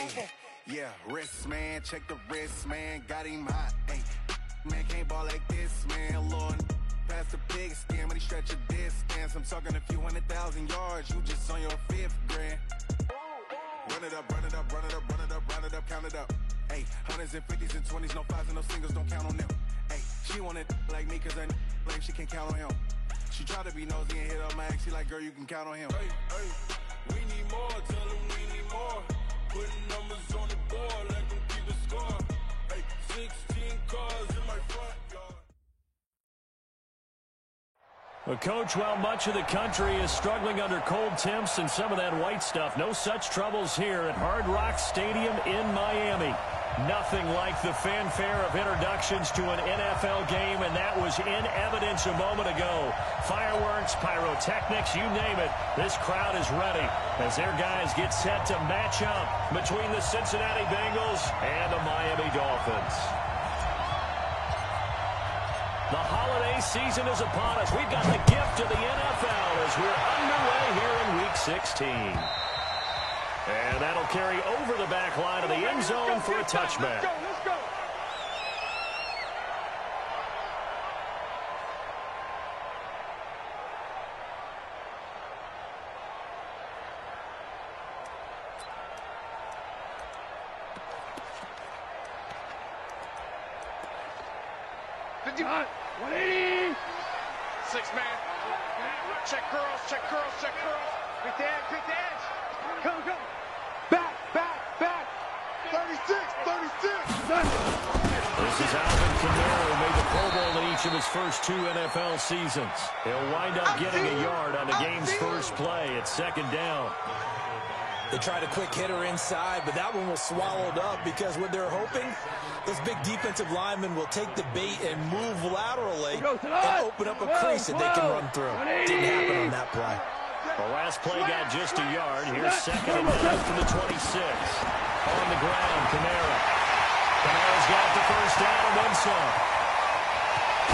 Hey, yeah, wrist, man, check the wrist, man, got him hot. Hey, man, can't ball like this, man, Lord. Past the big skin, when he stretch a distance. I'm talking a few 100,000 yards, you just on your 5th grand. Run it up, run it up, run it up, run it up, run it up, count it up. Hey, hundreds and 50s and 20s, no 5s and no singles, don't count on them. Hey, she want it like me, cause her blame, she can't count on him. She try to be nosy and hit up my ex, she like, girl, you can count on him. Hey, hey, we need more, tell them we need more. Putting numbers on the board, let them keep a score. Hey, 16 cars in my front yard. Well, Coach, while much of the country is struggling under cold temps and some of that white stuff, no such troubles here at Hard Rock Stadium in Miami. Nothing like the fanfare of introductions to an NFL game, and that was in evidence a moment ago. Fireworks, pyrotechnics, you name it. This crowd is ready as their guys get set to match up between the Cincinnati Bengals and the Miami Dolphins. The holiday season is upon us. We've got the gift of the NFL as we're underway here in Week 16. And that'll carry over the back line of the end zone for a touchback. Let's go. Hot, 180. 6-man. Check curls, check curls, check curls. Quick the edge. Come. Back. 36. This is Alvin Kamara, who made the Pro Bowl in each of his first 2 NFL seasons. He'll wind up getting a yard on the game's first play at 2nd down. They tried a quick hitter inside, but that one was swallowed up because what they're hoping, those big defensive linemen will take the bait and move laterally and open up a crease that they can run through. Didn't happen on that play. The last play got just a yard. Here's 2nd and 9 from the 26. On the ground, Kamara. Kamara's got the first down and then some.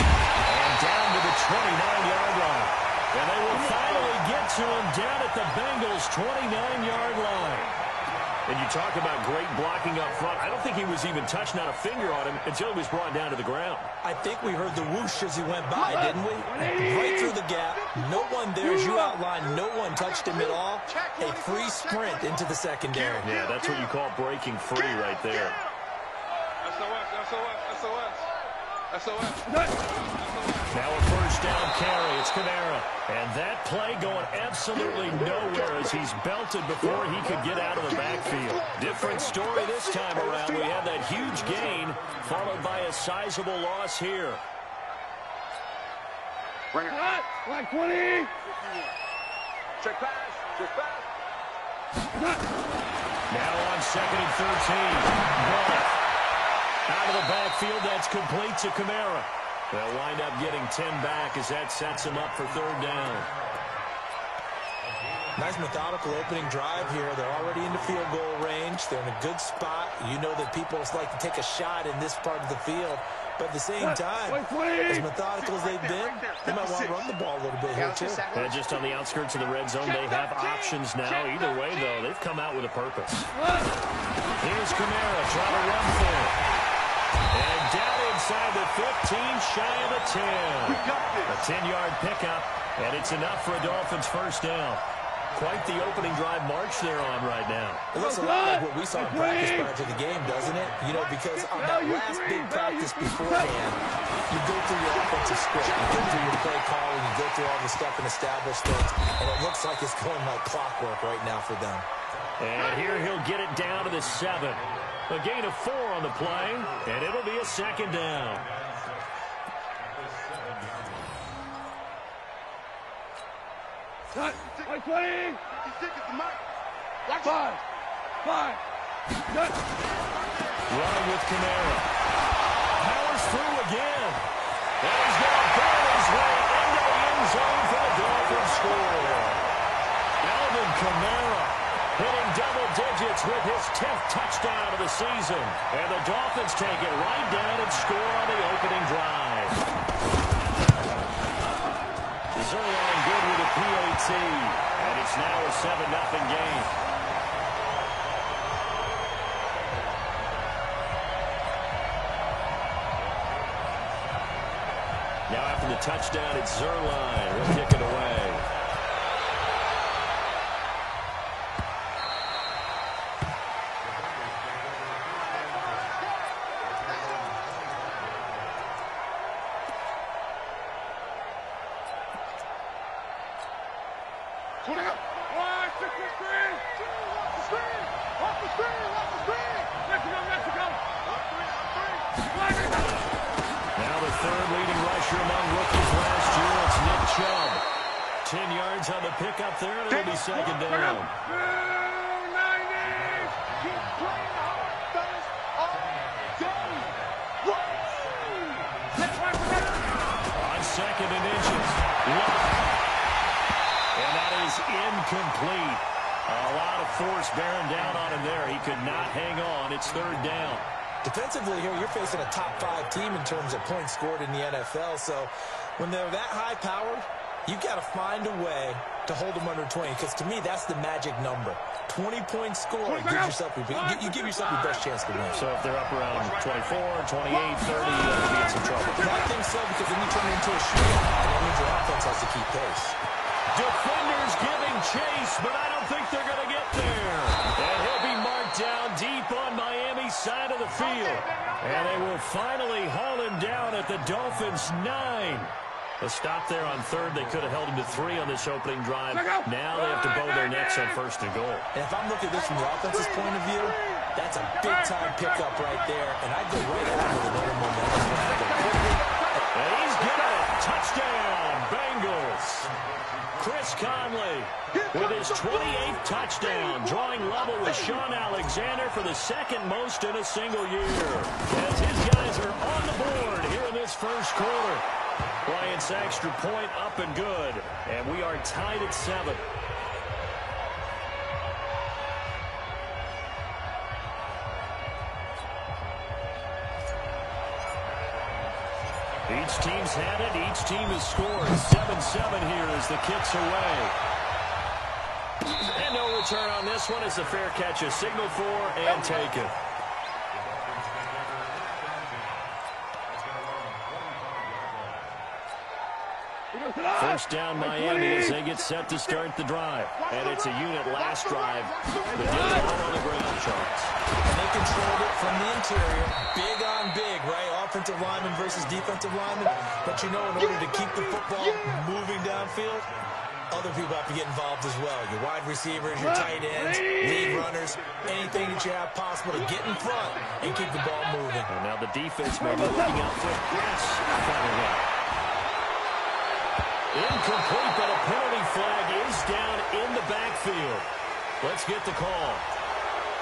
And down to the 29-yard line. And they will finally get to him down at the Bengals' 29-yard line. And you talk about great blocking up front. I don't think he was even touched, not a finger on him, until he was brought down to the ground. I think we heard the whoosh as he went by, didn't we? Right through the gap. No one there, as you outlined. No one touched him at all. A free sprint into the secondary. Yeah, that's what you call breaking free right there. SOS. Now a first down carry. It's Kamara. And that play going absolutely nowhere as he's belted before he could get out of the backfield. Different story this time around. We had that huge gain followed by a sizable loss here. Hot, like 20. Check pass. Now on 2nd and 13. Ball. Out of the backfield, that's complete to Kamara. They'll wind up getting 10 back as that sets him up for 3rd down. Nice methodical opening drive here. They're already into field goal range. They're in a good spot. You know that people like to take a shot in this part of the field. But at the same time, as methodical as they've been, they might want to run the ball a little bit here, too. And just on the outskirts of the red zone, they have options now. Either way, though, they've come out with a purpose. Here's Kamara trying to run for it. And down inside the 15, shy of the 10. A 10-yard pickup, and it's enough for a Dolphins first down. Quite the opening drive march they're on right now. It looks a lot like what we saw in practice prior to the game, doesn't it? You know, because on that last big practice beforehand, you go through your offensive script, you go through your play calling, you go through all the stuff and establish things, and it looks like it's going like clockwork right now for them. And here he'll get it down to the 7. A gain of 4 on the play, and it'll be a 2nd down. Hot, like 20. 5. Running with Kamara. Powers through again. And he's going to burn his way into the end zone for the Dolphins score. Alvin Kamara hitting double digits with his 10th touchdown of the season. And the Dolphins take it right down and score on the opening drive. Zerline good with a PAT. And it's now a 7-0 game. the touchdown. It's Zuerlein. We'll kick it away. Now the third leading rusher among rookies last year. It's Nick Chubb. 10 yards on the pickup there, and it'll be second down. On second and inches. And that is incomplete. A lot of force bearing down on him there. He could not hang on. It's third down. Defensively here, you're facing a top-5 team in terms of points scored in the NFL. So when they're that high-powered, you've got to find a way to hold them under 20. Because to me, that's the magic number. 20 points scored. You give yourself your best chance to win. So if they're up around 24, 28, 30, they'll be in some trouble. I think so, because then you turn it into a shootout, and that means your offense has to keep pace. Defenders giving chase, but I don't think they're going to get there. And he'll be marked down deep on Miami's side of the field. And they will finally haul him down at the Dolphins' 9. A stop there on third. They could have held him to 3 on this opening drive. Now they have to bow their necks on first and goal. And if I'm looking at this from the offense's point of view, that's a big-time pickup right there. And I'd go right at him with another momentum. And he's got it. Touchdown, Bengals. Chris Conley with his 28th touchdown, drawing level with Sean Alexander for the second most in a single year. As his guys are on the board here in this first quarter. Bryant's extra point up and good. And we are tied at 7. Each team's had it. Each team has scored. 7-7 here as the kick's away. And no return on this one as the fair catch is signaled for and taken. First down Miami as they get set to start the drive. And it's a unit last drive that did a lot on the ground, Charles. And they controlled it from the interior. Big on big, right? Offensive lineman versus defensive lineman. But you know, in order to keep the football moving downfield, other people have to get involved as well. Your wide receivers, your tight ends, lead runners, anything that you have possible to get in front and keep the ball moving. And now the defense may be looking out for a press coming up. Incomplete, but a penalty flag is down in the backfield. Let's get the call.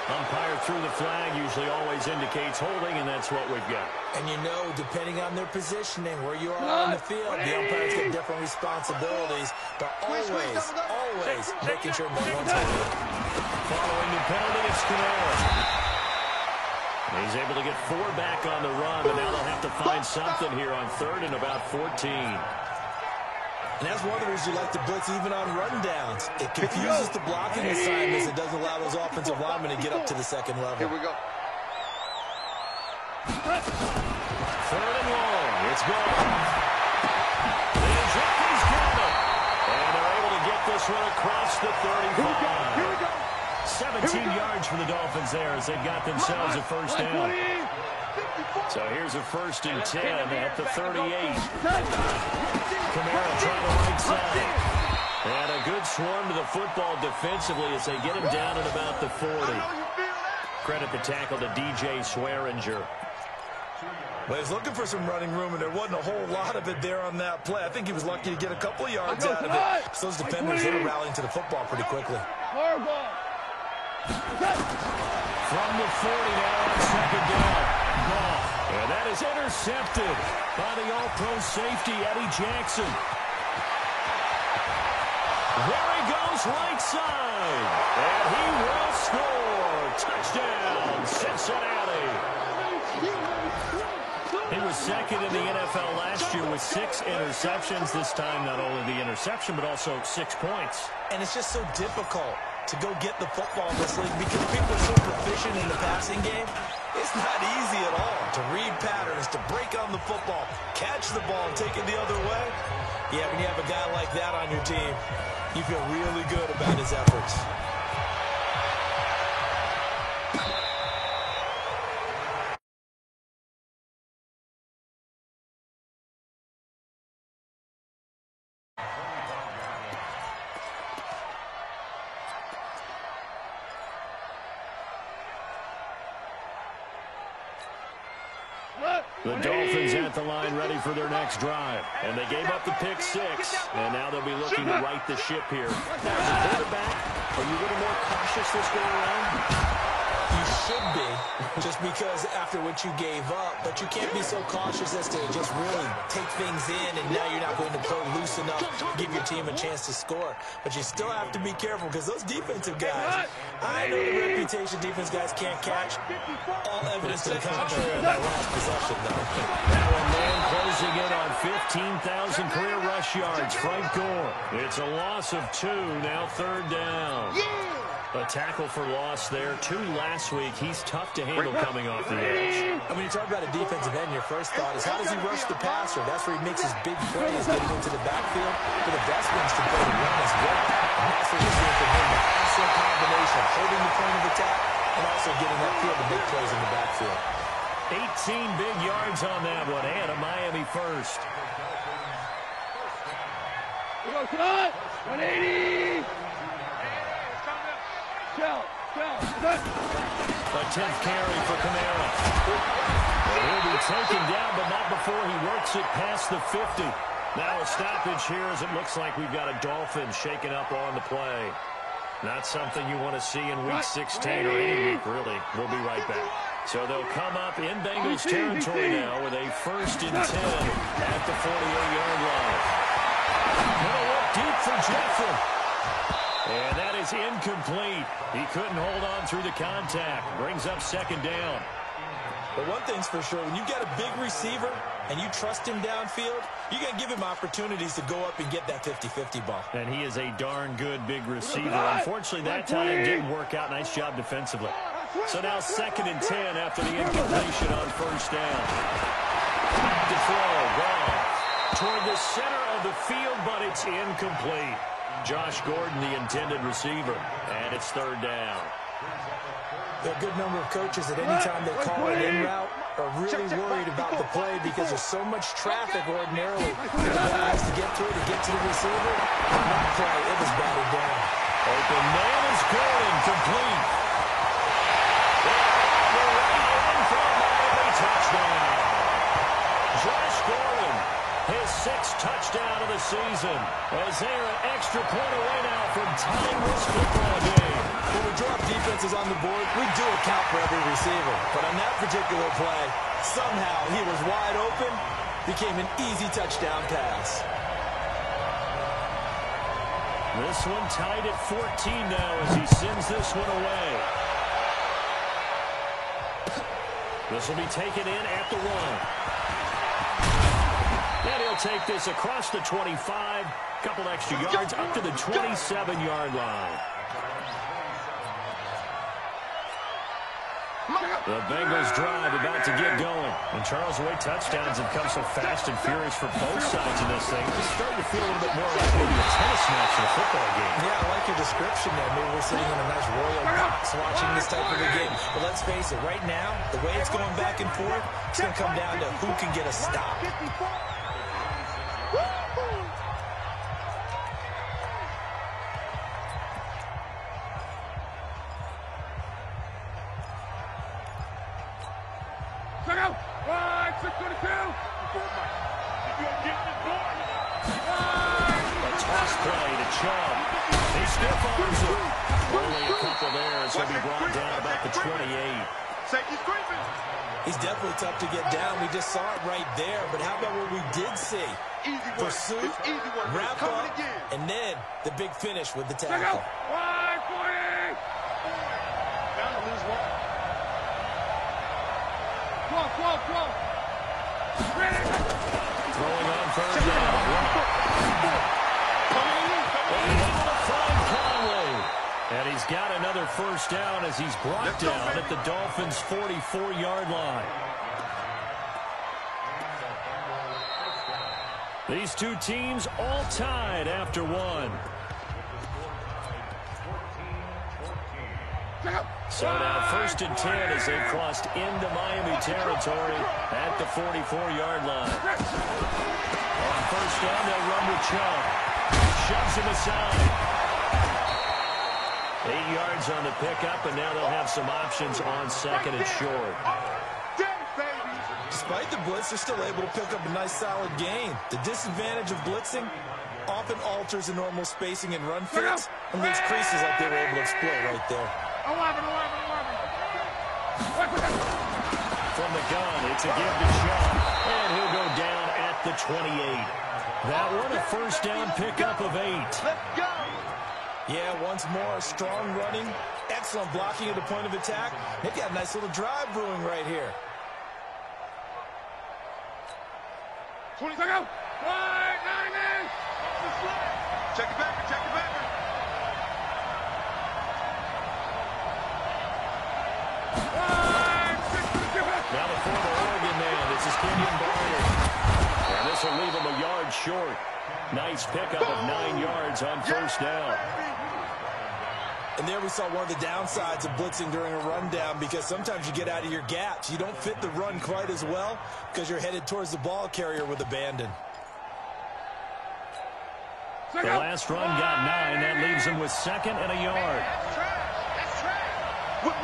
Umpire threw the flag, usually always indicates holding, and that's what we've got. And you know, depending on their positioning, where you are on the field, the umpires get different responsibilities, but always making sure no one's holding. Following the penalty, it's Kamara. He's able to get 4 back on the run, but now they'll have to find something here on third and about 14. And that's one of the reasons you like to blitz even on run downs. It confuses the blocking assignments. It doesn't allow those offensive linemen to get up to the second level. Here we go. Third and long. It's gone. The Jockeys got it. And they're able to get this one across the 35. Here we go. 17 yards for the Dolphins there as they've got themselves a first down. So here's a 1st and 10 at the 38. Kamara trying the right side. And a good swarm to the football defensively as they get him down at about the 40. Credit the tackle to DJ Swearinger. Well, he's looking for some running room, and there wasn't a whole lot of it there on that play. I think he was lucky to get a couple of yards out of it. So those defenders, they were rallying to the football pretty quickly. From the 40 now on second down. And that is intercepted by the All-Pro safety, Eddie Jackson. There he goes right side. And he will score. Touchdown, Cincinnati. He was second in the NFL last year with 6 interceptions. This time, not only the interception, but also 6 points. And it's just so difficult to go get the football in this league because people are so proficient in the passing game. It's It's not easy at all to read patterns, to break on the football, catch the ball, and take it the other way. Yeah, when you have a guy like that on your team, you feel really good about his efforts. The Dolphins at the line ready for their next drive. And they gave up the pick 6. And now they'll be looking to right the ship here. Now, as a quarterback, are you a little more cautious this go around? You should be, just because after what you gave up, but you can't be so cautious as to just really take things in, and now you're not going to play loose enough to give your team a chance to score. But you still have to be careful, because those defensive guys, I know the reputation defense guys can't catch. All evidence to the contrary on that last possession, though. Now a man closing in on 15,000 career rush yards, Frank Gore. It's a loss of 2, now 3rd down. A tackle for loss there. 2 last week. He's tough to handle coming off the edge. I mean, you talk about a defensive end, your first thought is, how does he rush the passer? That's where he makes his big plays, getting into the backfield. But the best ones to play the run as well. And that's what we're seeing from him. The excellent combination of holding the point of attack and also getting upfield to make plays in the backfield. 18 big yards on that one, and a Miami first. We go, cut! 180! A 10th carry for Kamara. He'll be taken down, but not before he works it past the 50. Now a stoppage here as it looks like we've got a Dolphin shaken up on the play. Not something you want to see in Week 16 or any week, really. We'll be right back. So they'll come up in Bengals territory now with a 1st and 10 at the 48-yard line. Gonna look deep for Jeffrey. And that is incomplete. He couldn't hold on through the contact. Brings up 2nd down. But one thing's for sure, when you've got a big receiver and you trust him downfield, you're going to give him opportunities to go up and get that 50-50 ball. And he is a darn good big receiver. Unfortunately, that time didn't work out. Nice job defensively. So now 2nd and 10 after the incompletion on 1st down. Back to throw. Gone. Toward the center of the field, but it's incomplete. Josh Gordon, the intended receiver, and it's 3rd down. There are a good number of coaches at any time they call an in route are really worried about the play because there's so much traffic ordinarily for the guys to get through, to get to the receiver. That play, it was batted down. Open man is Gordon, complete. The right in for a Miami touchdown. Josh Gordon, his 6th touchdown of the season, as they're an extra point away now from tying this football game. When we drop defenses on the board, we do account for every receiver. But on that particular play, somehow he was wide open, became an easy touchdown pass. This one tied at 14 now as he sends this one away. This will be taken in at the 1. And he'll take this across the 25, couple extra yards up to the 27-yard line. The Bengals drive about to get going. And Charles, the way touchdowns have come so fast and furious for both sides of this thing, it's starting to feel a little bit more like maybe a tennis match than a football game. Yeah, I like your description there. Maybe we're sitting in a nice royal box watching this type of a game. But let's face it, right now, the way it's going back and forth, it's going to come down to who can get a stop. Check out! Right, 622! A toss play to Chubb. He stiff arms it. Only a couple there as he'll be brought down about the 28. Safety's creeping. He's definitely tough to get down. We just saw it right there. But how about what we did see? Pursuit, wrap up, and then the big finish with the tackle. Check out! Right, 40! Bound to lose one. 12. Throwing on 3rd down. And he's able to find Conley. And he he's got another first down as he's brought down at the Dolphins' 44-yard line. These two teams all tied after one. So now 1st and 10 as they've crossed into Miami territory at the 44-yard line. On 1st down, they'll run with Chubb. Shoves him aside. 8 yards on the pickup, and now they'll have some options on 2nd and short. Despite the blitz, they're still able to pick up a nice solid gain. The disadvantage of blitzing often alters the normal spacing and run fits and leaves creases like they were able to exploit right there. 11. From the gun, it's a give to Chubb, and he'll go down at the 28. That one a first down pickup of 8. Let's go. Yeah, once more, strong running, excellent blocking at the point of attack. They've got a nice little drive brewing right here. 20 seconds. 9 in. Check it back. Check it back. Now the former Oregon man, this is Kenyon Barner. And this will leave him a yard short. Nice pickup of 9 yards on first down. And there we saw one of the downsides of blitzing during a rundown, because sometimes you get out of your gaps. You don't fit the run quite as well because you're headed towards the ball carrier with abandon. The last run got 9. That leaves him with 2nd and a yard. That's trash. Whip.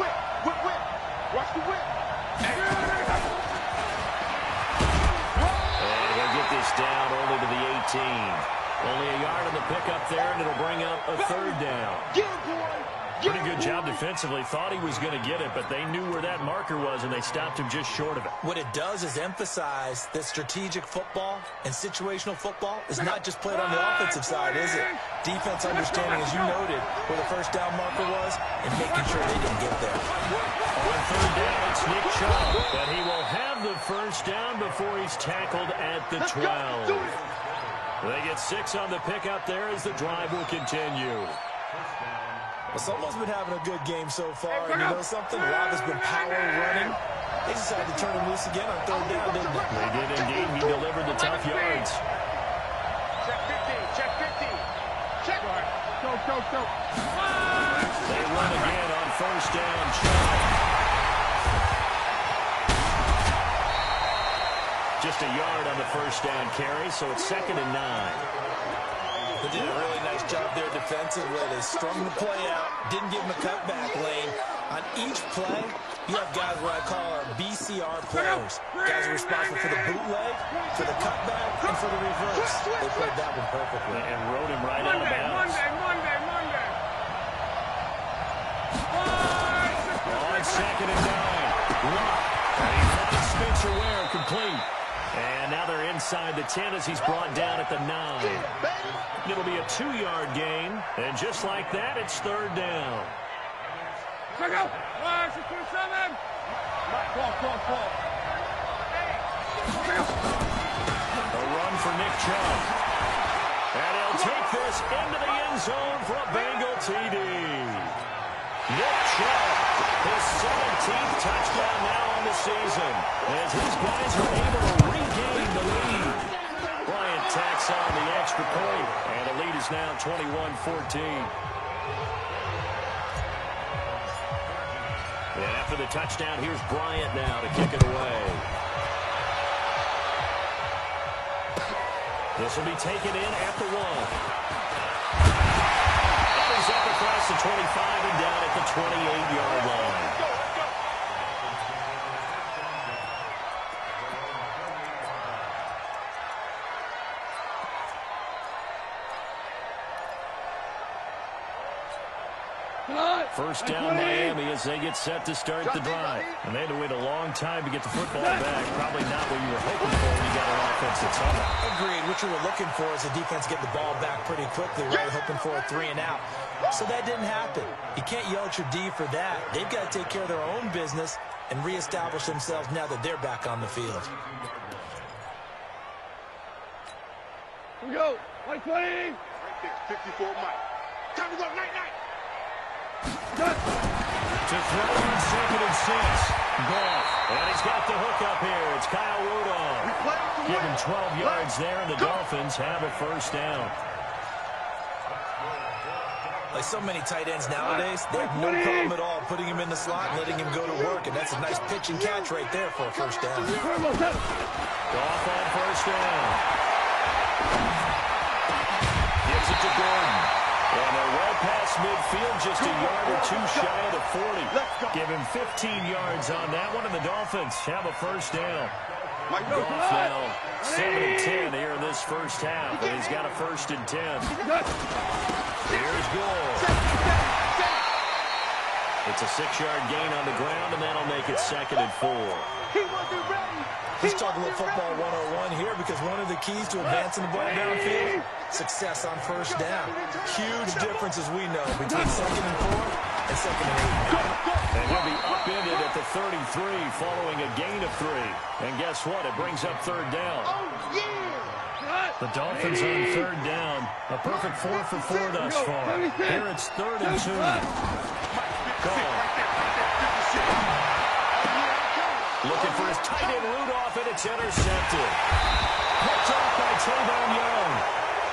Watch the whip. And he'll get this down only to the 18. Only a yard on the pickup there, and it'll bring up a 3rd down. Pretty good job defensively. Thought he was going to get it, but they knew where that marker was, and they stopped him just short of it. What it does is emphasize that strategic football and situational football is not just played on the offensive side, is it? Defense understanding, as you noted, where the first down marker was and making sure they didn't get there. On 3rd down, it's Nick Chubb, but he will have the first down before he's tackled at the 12. They get 6 on the pickup there as the drive will continue. Well, someone's been having a good game so far, and you know something? A lot has been power running. They decided to turn him loose again on 3rd down, didn't they? They did indeed. He delivered the tough yards. Check 50. Check 50. Check. Go. They run again on 1st down. Chubb. Just a yard on the first down carry, so it's 2nd and 9. They did a really nice job there defensively. They strung the play out, didn't give him a cutback lane. On each play, you have guys what I call our BCR players. Guys are responsible for the bootleg, for the cutback, and for the reverse. They played that one perfectly. And rode him right out of bounds. Monday. On 2nd and 9. And he finds Spencer Ware complete. And now they're inside the 10 as he's brought down at the 9. It'll be a 2-yard gain. And just like that, it's 3rd down. Check out. 6-7. Call. A run for Nick Chubb. And he'll take this into the end zone for a Bengal TD. Nick Chubb, his 17th touchdown now on the season, as his guys are able to regain the lead. Bryant tacks on the extra point, and the lead is now 21-14. And after the touchdown, here's Bryant now to kick it away. This will be taken in at the 1. He's up across the 25 and down at the 28-yard line. First down Miami as they get set to start the drive. And they had to wait a long time to get the football back. Probably not what you were hoping for when you got an offense that's on it. Agreed. What you were looking for is the defense get the ball back pretty quickly, right? Hoping for a 3 and out. So that didn't happen. You can't yell at your D for that. They've got to take care of their own business and reestablish themselves now that they're back on the field. Here we go. 20. Right there. 54 Mike. Time to go. Night. To throw on 2nd and 6. Goff. And he's got the hook up here. It's Kyle Rudolph. Give him 12 yards there, and the Dolphins have a first down. Like so many tight ends nowadays, they have no problem at all putting him in the slot and letting him go to work. And that's a nice pitch and catch right there for a first down. Goff on first down. Gives it to Gordon. And they're well past midfield, just a yard or two shy of the 40. Give him 15 yards on that one, and the Dolphins have a first down. Goff now 7-10 here in this first half, and he's got a 1st and 10. Here's Gore. It's a 6-yard gain on the ground, and that'll make it 2nd and 4. He's talking about football 101 here because one of the keys to advancing the ball downfield, success on first down. Huge difference, as we know, between 2nd and 4 and 2nd and 8. And he'll be upended at the 33 following a gain of 3. And guess what? It brings up 3rd down. The Dolphins on 3rd down. A perfect 4 for 4 thus far. Here it's 3rd and 2. Goff. Looking for his tight end Rudolph, and it's intercepted. Picked off by Tavon Young.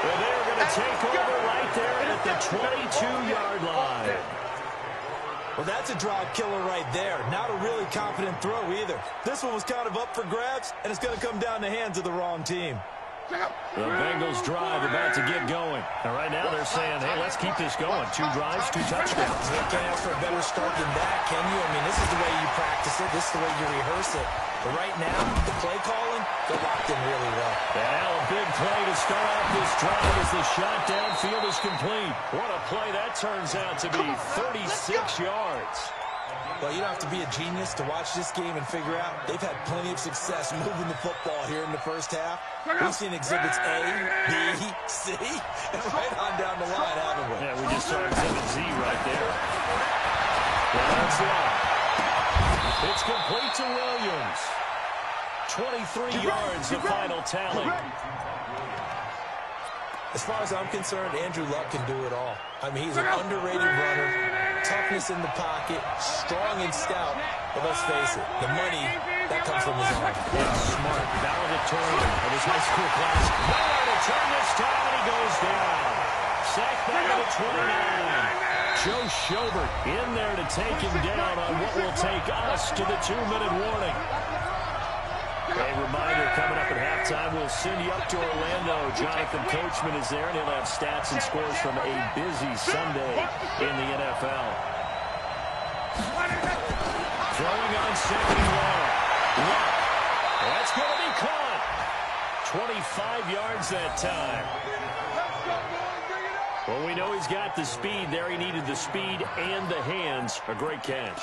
And they're going to take over right there at the 22-yard line. Well, that's a drive killer right there. Not a really confident throw either. This one was kind of up for grabs, and it's going to come down the hands of the wrong team. The Bengals drive about to get going. And right now they're saying, hey, let's keep this going. 2 drives, 2 touchdowns. You can't ask for a better start than that, can you? I mean, this is the way you practice it. This is the way you rehearse it. But right now, the play calling, they're locked in really well. And now a big play to start off this drive as the shot downfield is complete. What a play that turns out to be, 36 yards. Well, you don't have to be a genius to watch this game and figure out they've had plenty of success moving the football here in the first half. We've seen exhibits A, B, C, and right on down the line, haven't we? Yeah, we just saw exhibit Z right there. Well, that's it. It's complete to Williams. 23 yards, the final tally. As far as I'm concerned, Andrew Luck can do it all. I mean, he's an underrated runner, toughness in the pocket, strong and stout. But let's face it, the money, that comes from his arm. It's smart, valedictorian of his high school class. Nowhere to turn this time, and he goes down. Sacked back at the 29. Joe Schobert in there to take him down on what will take us to the 2-minute warning. A reminder, coming up at halftime, we'll send you up to Orlando. Jonathan Coachman is there, and he'll have stats and scores from a busy Sunday in the NFL. Throwing on 2nd and 1. That's going to be caught. 25 yards that time. Well, we know he's got the speed there. He needed the speed and the hands. A great catch.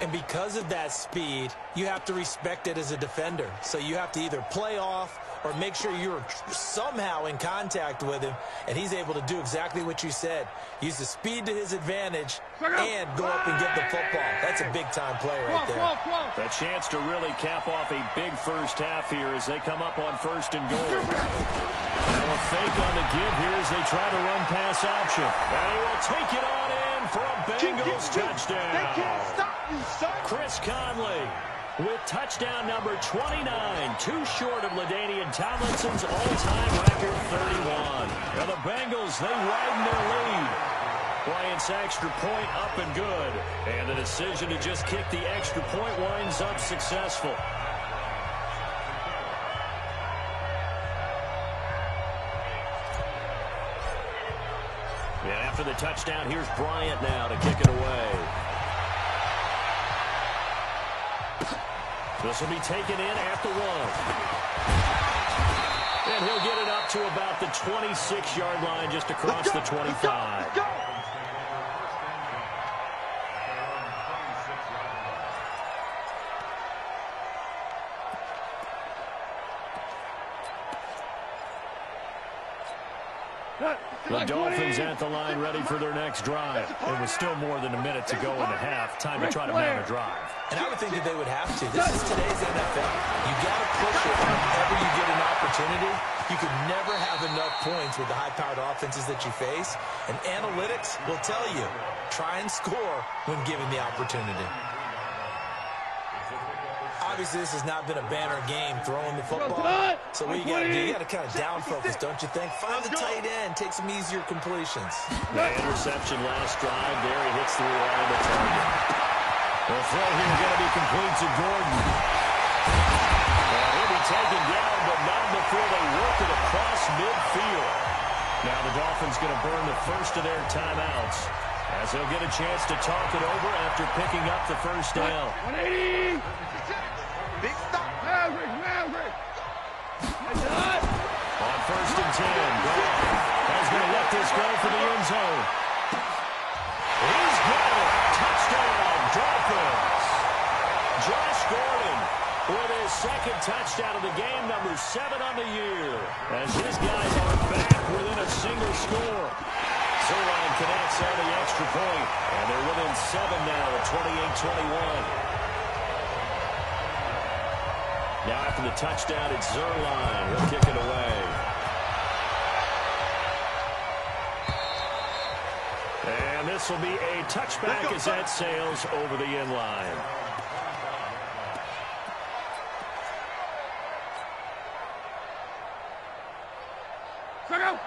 And because of that speed, you have to respect it as a defender. So you have to either play off or make sure you're somehow in contact with him, and he's able to do exactly what you said. Use the speed to his advantage and go up and get the football. That's a big-time play right there. A chance to really cap off a big first half here as they come up on 1st and goal. Now a fake on the give here as they try to run pass option. And he will take it on in for a Bengals touchdown. They can't stop you, son. Chris Conley with touchdown number 29, too short of LaDainian Tomlinson's all-time record 31. Now the Bengals, they widen their lead. Bryant's extra point up and good. And the decision to just kick the extra point winds up successful. And after the touchdown, here's Bryant now to kick it away. This will be taken in at the 1. And he'll get it up to about the 26-yard line, just across the 25. The Dolphins at the line ready for their next drive. It was still more than a minute to go in the half. Time to try to mount a drive. And I would think that they would have to. This is today's NFL. You got to push it whenever you get an opportunity. You can never have enough points with the high-powered offenses that you face, and analytics will tell you, try and score when given the opportunity. Obviously, this has not been a banner game throwing the football. So what you got to do, you got to kind of down focus, don't you think? Find the tight end, take some easier completions. The interception last drive there. He hits the reliable target. The throw here going to be complete to Gordon. And he'll be taken down, but not before they work it across midfield. Now the Dolphins going to burn the first of their timeouts, as they'll get a chance to talk it over after picking up the first down. 180. Big stop. Maverick. On 1st and 10, Gordon is going to let this go for the end zone. He's got it. Touchdown, Dolphins. Josh Gordon with his second touchdown of the game, number 7 on the year, as his guys are back within a single score. Zerline connects on the extra point, and they're within 7 now at 28-21. Now after the touchdown, it's Zerline. He'll kick it away. And this will be a touchback as that sails over the end line.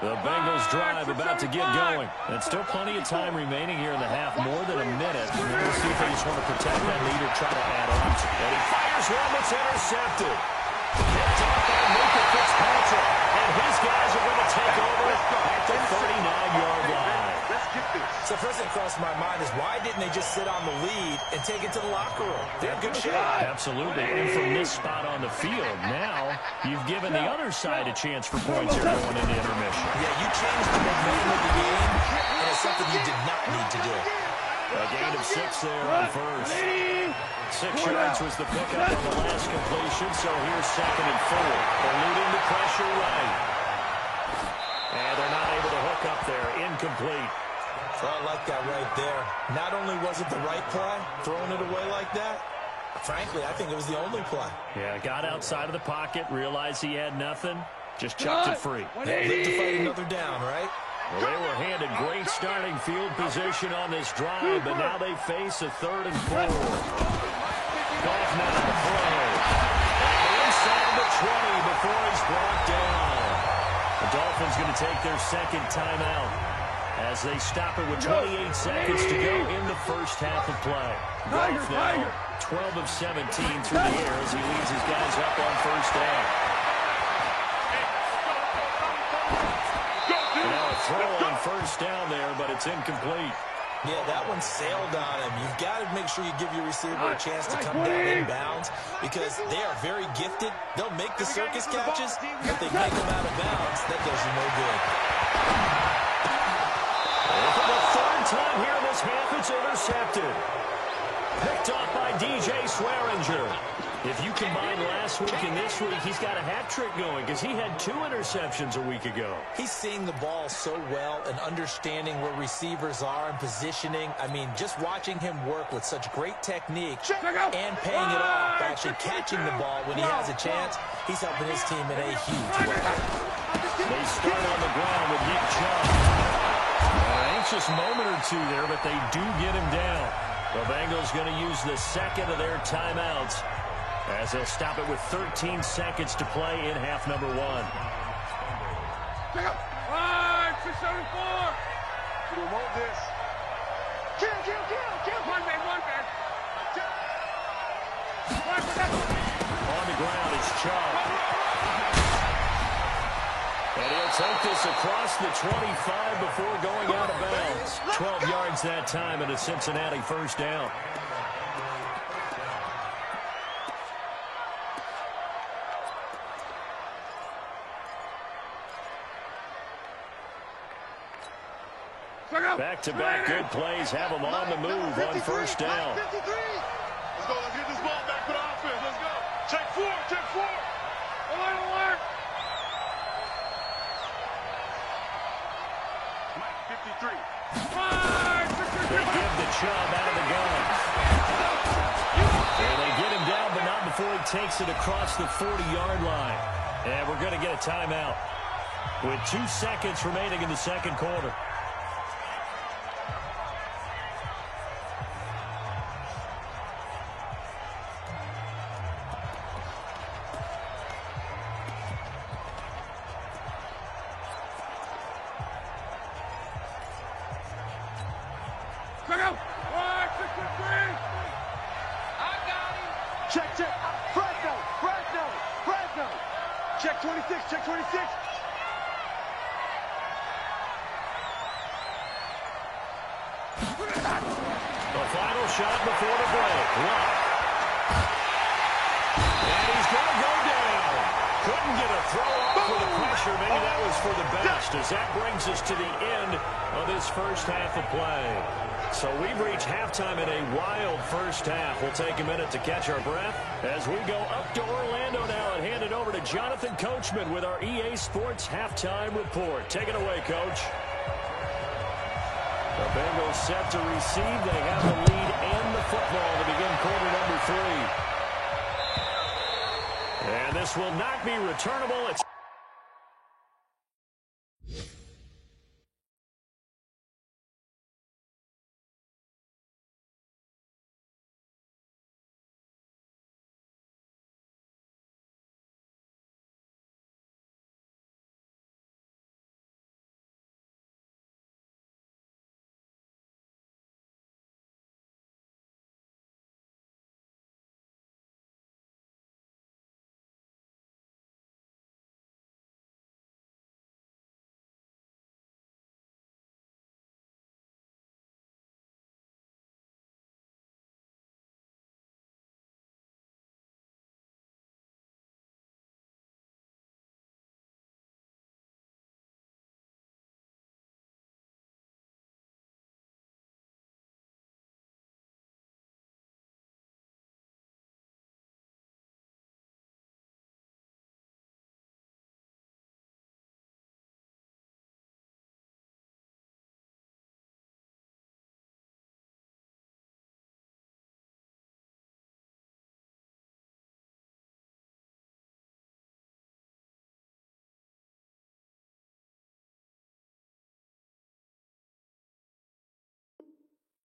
The Bengals drive about to get going. And still plenty of time remaining here in the half, more than a minute. We'll see if they just want to protect that lead or try to add on to it. And he fires one that's intercepted. Picked off by Luka Fitzpatrick. And his guys are going to take over at the 39-yard line. So first thing crossed my mind is, why didn't they just sit on the lead and take it to the locker room? They're in good shape. Absolutely. And from this spot on the field, now you've given the other side a chance for points here going into intermission. Yeah, you changed the momentum of the game, and it's something you did not need to do. A gain of 6 there on first. 6 yards was the pickup on the last completion, so here's 2nd and 4. Eluding the pressure right. And they're not able to hook up there. Incomplete. So I like that right there. Not only was it the right play, throwing it away like that, frankly, I think it was the only play. Yeah, got outside of the pocket, realized he had nothing, just chucked it free. They lived to fight another down, right? Well, they were handed great starting field position on this drive, but now they face a 3rd and 4. Goff now to throw. And inside the 20 before he's brought down. The Dolphins going to take their 2nd timeout as they stop it with 28 seconds to go in the first half of play. Goff now 12 of 17 through the air as he leads his guys up on 1st down. And now a throw on 1st down there, but it's incomplete. Yeah, that one sailed on him. You've got to make sure you give your receiver a chance to come down inbounds, because they are very gifted. They'll make the circus catches, but they make them out of bounds. That does you no good. For the 3rd time here in this half, it's intercepted. Picked off by DJ Swearinger. If you combine last week and this week, he's got a hat trick going, because he had 2 interceptions a week ago. He's seeing the ball so well and understanding where receivers are and positioning. I mean, just watching him work with such great technique and paying it off, actually catching the ball when he has a chance, he's helping his team in a huge way. They start on the ground with Nick Chubb. An anxious moment or two there, but they do get him down. The Bengals going to use the 2nd of their timeouts, as they'll stop it with 13 seconds to play in half number 1. 5, 6, 7, 4. You want this? Kill. One man. On the ground, it's Chubb. And he'll take this across the 25 before going out of bounds. 12 yards that time, and a Cincinnati 1st down. Back-to-back good plays have them on the move on 1st down. Let's go. Let's get this ball back for the offense. Let's go. Check 4. Alert. Mike, 53. They give the Chubb out of the gun. And they get him down, but not before he takes it across the 40-yard line. And we're going to get a timeout with 2 seconds remaining in the second quarter. Check, check. Fresno, Fresno, Fresno. Check 26, check 26. The final shot before the break. Lock. And he's going to go down. Couldn't get a throw off for the pressure. Maybe that was for the best, as that brings us to the end of this first half of play. So we've reached halftime in a wild first half. We'll take a minute to catch our breath as we go up to Orlando now and hand it over to Jonathan Coachman with our EA Sports Halftime Report. Take it away, Coach. The Bengals set to receive. They have the lead and the football to begin quarter number 3. And this will not be returnable. It's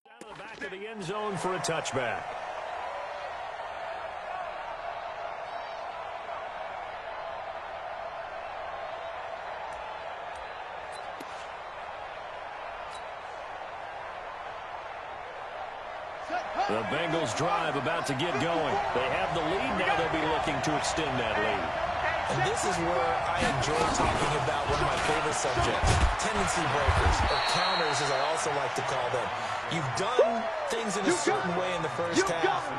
down to the back of the end zone for a touchback. The Bengals drive about to get going. They have the lead. Now they'll be looking to extend that lead. And this is where I enjoy talking about one of my favorite subjects, tendency breakers, or counters as I also like to call them. You've done things in a certain way in the first half,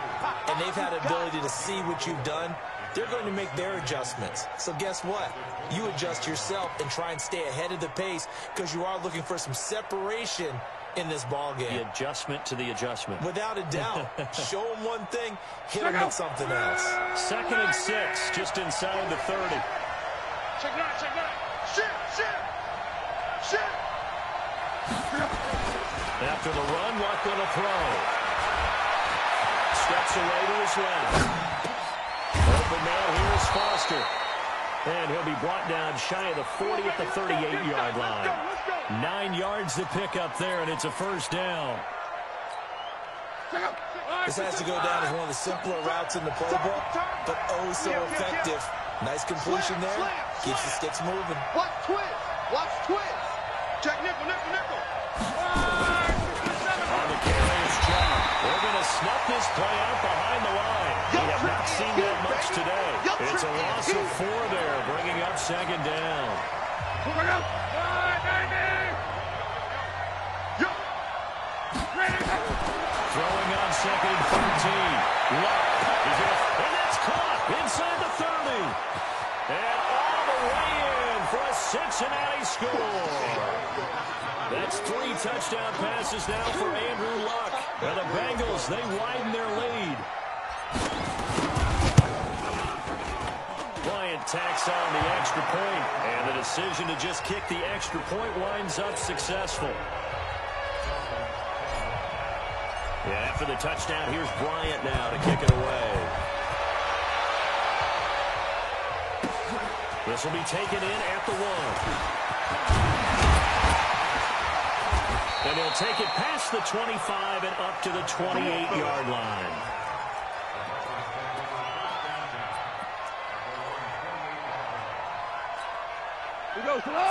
and they've had the ability to see what you've done. They're going to make their adjustments. So guess what? You adjust yourself and try and stay ahead of the pace because you are looking for some separation in this ball game. The adjustment to the adjustment. Without a doubt. Show them one thing, hit them with something else. 2nd and 6, just inside the 30. Check it out, check it out. Shit. After the run, Luck on a throw. Steps away to his left. Open man, here's Foster. And he'll be brought down shy of the 40 at the 38-yard line. 9 yards to pick up there, and it's a first down. This has to go down as one of the simpler routes in the playbook, but oh so effective. Nice completion there. Keeps the sticks moving. Watch twist. Check nickel. On the carry is Chubb. They're going to snuff this play out behind the line. We have not seen that much today. It's a loss of 4 there, bringing up 2nd down. Throwing on 2nd and 13. Luck is in, and that's caught inside the 30. And all the way in for a Cincinnati score. That's 3 touchdown passes now for Andrew Luck. And the Bengals, they widen their lead. Bryant tacks on the extra point, and the decision to just kick the extra point winds up successful. Yeah, after the touchdown, here's Bryant now to kick it away. This will be taken in at the 1. And he'll take it past the 25 and up to the 28-yard line.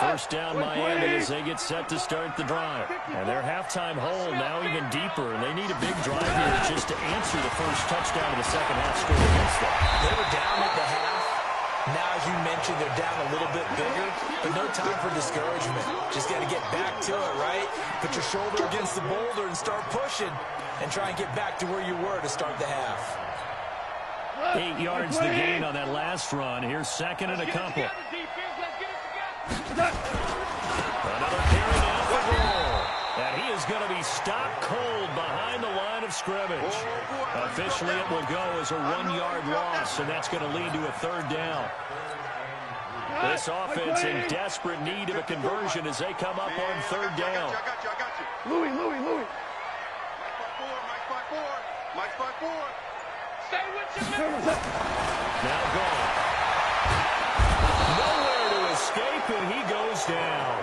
First down Miami as they get set to start the drive. And their halftime hole now even deeper, and they need a big drive here just to answer the first touchdown of the second half score against them. They were down at the half. Now, as you mentioned, they're down a little bit bigger, but no time for discouragement. Just got to get back to it, right? Put your shoulder against the boulder and start pushing and try and get back to where you were to start the half. 8 yards the gain on that last run. Here's second and a couple. Another carry down for goal. And he is going to be stopped cold behind the line of scrimmage. Officially, it will go as a 1-yard loss, and that's going to lead to a third down. This offense in desperate need of a conversion as they come up on third down. I got you. Louis. Mike spot forward. Stay with you, man. Now gone. Nowhere to escape, and he goes down.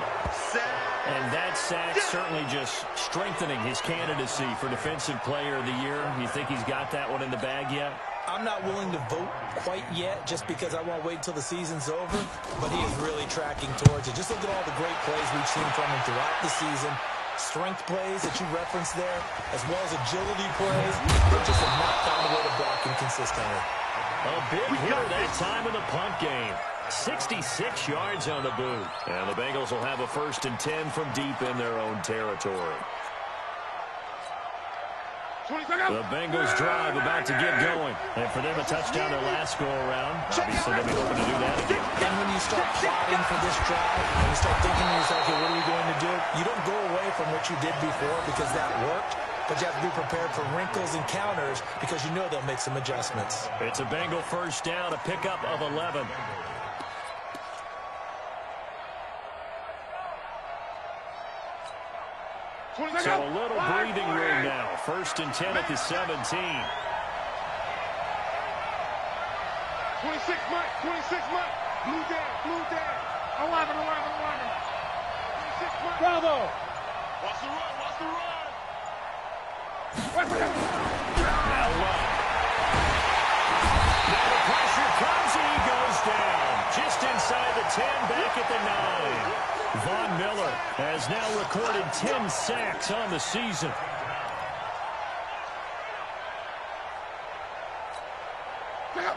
And that sack certainly just strengthening his candidacy for Defensive Player of the Year. You think he's got that one in the bag yet? I'm not willing to vote quite yet just because I won't wait until the season's over, but he is really tracking towards it. Just look at all the great plays we've seen from him throughout the season. Strength plays that you referenced there, as well as agility plays. They just have not found a way to block him consistently. A big hit that time in the punt game. 66 yards on the boot. And the Bengals will have a 1st and 10 from deep in their own territory. The Bengals drive about to get going. And for them, a touchdown their last go-around. Obviously, they'll be hoping to do that again. And when you start plotting for this drive, and you start thinking to yourself, okay, what are we going to do? You don't go away from what you did before because that worked. But you have to be prepared for wrinkles and counters because you know they'll make some adjustments. It's a Bengal first down, a pickup of 11. So a little breathing room now. 1st and 10 at the 17. 26, Mike. 26, Mike. Blue down. 11. 26, Mike. Bravo. Watch the run. Now run. Now the pressure comes and he goes down. Just inside the 10, back at the 9. Von Miller has now recorded 10 sacks on the season.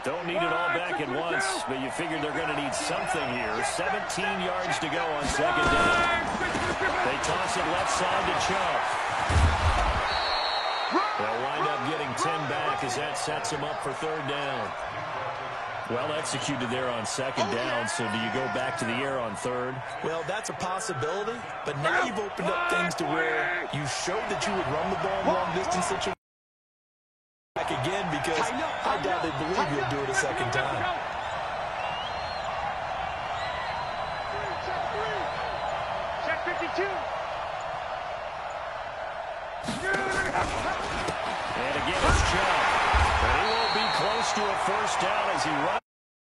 Don't need it all back at once, but you figure they're going to need something here. 17 yards to go on second down. They toss it left side to Chubb. They'll wind up getting 10 back as that sets them up for third down. Well executed there on second down, so do you go back to the air on third? Well, that's a possibility, but now you've opened up things to where you showed that you would run the ball in long-distance situations back again because I doubt they believe you'll do it a second time. Check 52. And again, it's Chubb. But he won't be close to a first down as he runs.